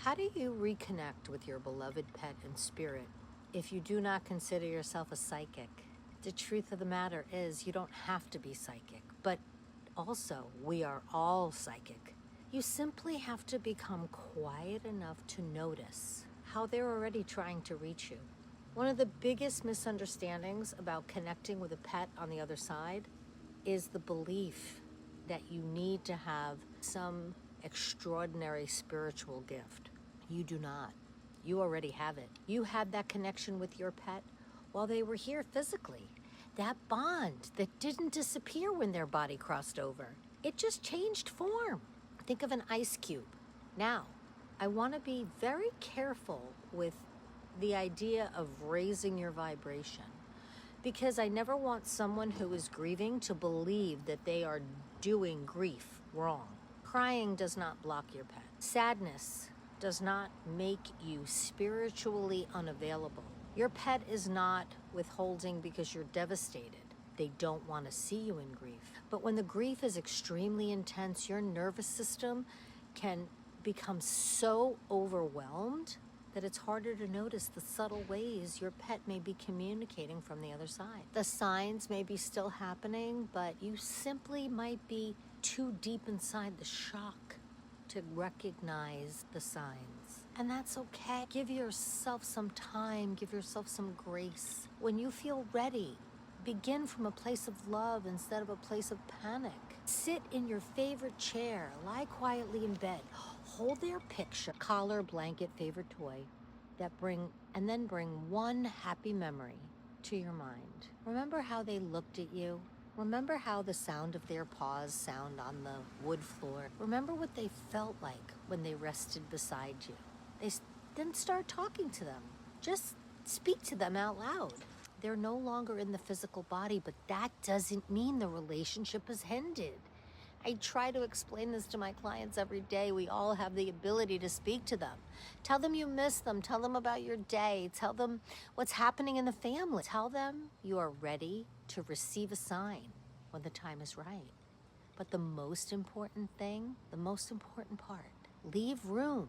How do you reconnect with your beloved pet and spirit if you do not consider yourself a psychic? The truth of the matter is you don't have to be psychic, but also we are all psychic. You simply have to become quiet enough to notice how they're already trying to reach you. One of the biggest misunderstandings about connecting with a pet on the other side is the belief that you need to have some extraordinary spiritual gift. You do not. You already have it. You had that connection with your pet while they were here physically. That bond that didn't disappear when their body crossed over. It just changed form. Think of an ice cube. Now, I want to be very careful with the idea of raising your vibration, because I never want someone who is grieving to believe that they are doing grief wrong. Crying does not block your pet. Sadness does not make you spiritually unavailable. Your pet is not withholding because you're devastated. They don't want to see you in grief. But when the grief is extremely intense, your nervous system can become so overwhelmed that it's harder to notice the subtle ways your pet may be communicating from the other side. The signs may be still happening, but you simply might be too deep inside the shock to recognize the signs. And that's okay. Give yourself some time, give yourself some grace. When you feel ready, begin from a place of love instead of a place of panic. Sit in your favorite chair, lie quietly in bed, hold their picture, collar, blanket, favorite toy, and then bring one happy memory to your mind. Remember how they looked at you? Remember how the sound of their paws sound on the wood floor? Remember what they felt like when they rested beside you. Then start talking to them. Just speak to them out loud. They're no longer in the physical body, but that doesn't mean the relationship has ended. I try to explain this to my clients every day. We all have the ability to speak to them. Tell them you miss them. Tell them about your day. Tell them what's happening in the family. Tell them you are ready to receive a sign when the time is right. But the most important thing, the most important part, leave room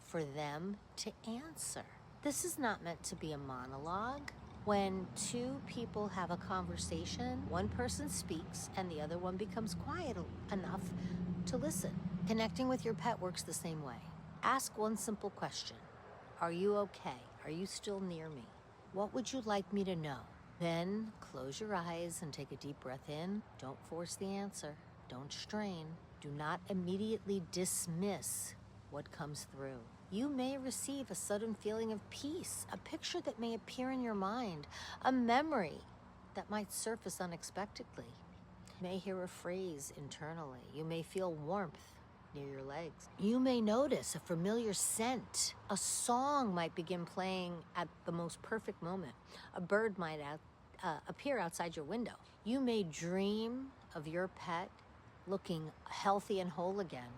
for them to answer. This is not meant to be a monologue. When two people have a conversation, one person speaks and the other one becomes quiet enough to listen. Connecting with your pet works the same way. Ask one simple question. Are you okay? Are you still near me? What would you like me to know? Then close your eyes and take a deep breath in. Don't force the answer. Don't strain. Do not immediately dismiss what comes through. You may receive a sudden feeling of peace, a picture that may appear in your mind, a memory that might surface unexpectedly. You may hear a phrase internally. You may feel warmth near your legs. You may notice a familiar scent. A song might begin playing at the most perfect moment. A bird might appear outside your window. You may dream of your pet looking healthy and whole again.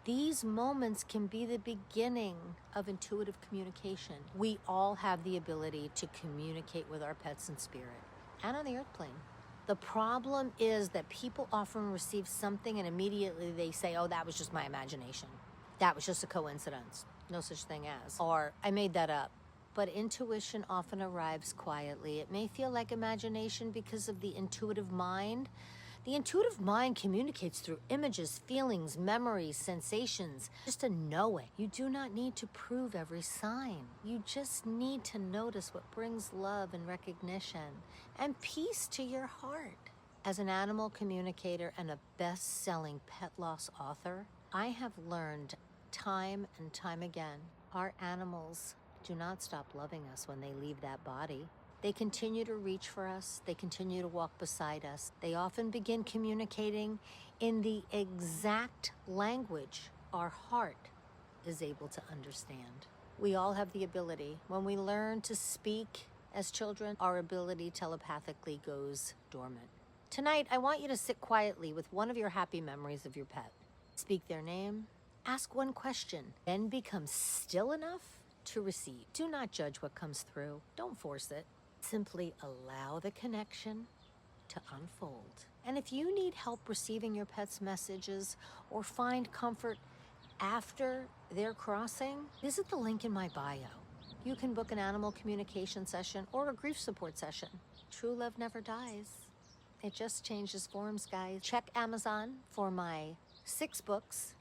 These moments can be the beginning of intuitive communication. We all have the ability to communicate with our pets in spirit and on the earth plane. The problem is that people often receive something and immediately they say, oh, that was just my imagination. That was just a coincidence. No such thing as. Or I made that up. But intuition often arrives quietly. It may feel like imagination because of the intuitive mind. The intuitive mind communicates through images, feelings, memories, sensations, just a knowing. You do not need to prove every sign. You just need to notice what brings love and recognition and peace to your heart. As an animal communicator and a best-selling pet loss author, I have learned time and time again, our animals do not stop loving us when they leave that body. They continue to reach for us. They continue to walk beside us. They often begin communicating in the exact language our heart is able to understand. We all have the ability. When we learn to speak as children, our ability telepathically goes dormant. Tonight, I want you to sit quietly with one of your happy memories of your pet. Speak their name. Ask one question. Then become still enough to receive. Do not judge what comes through. Don't force it. Simply allow the connection to unfold. And if you need help receiving your pet's messages or find comfort after their crossing, visit the link in my bio. You can book an animal communication session or a grief support session. True love never dies. It just changes forms, guys. Check Amazon for my 6 books: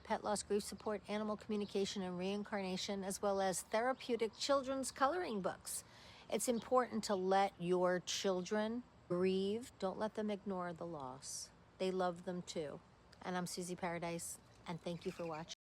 Pet Loss, Grief Support, Animal Communication, and Reincarnation, as well as therapeutic children's coloring books. It's important to let your children grieve. Don't let them ignore the loss. They love them too. And I'm Susie Paradise, and thank you for watching.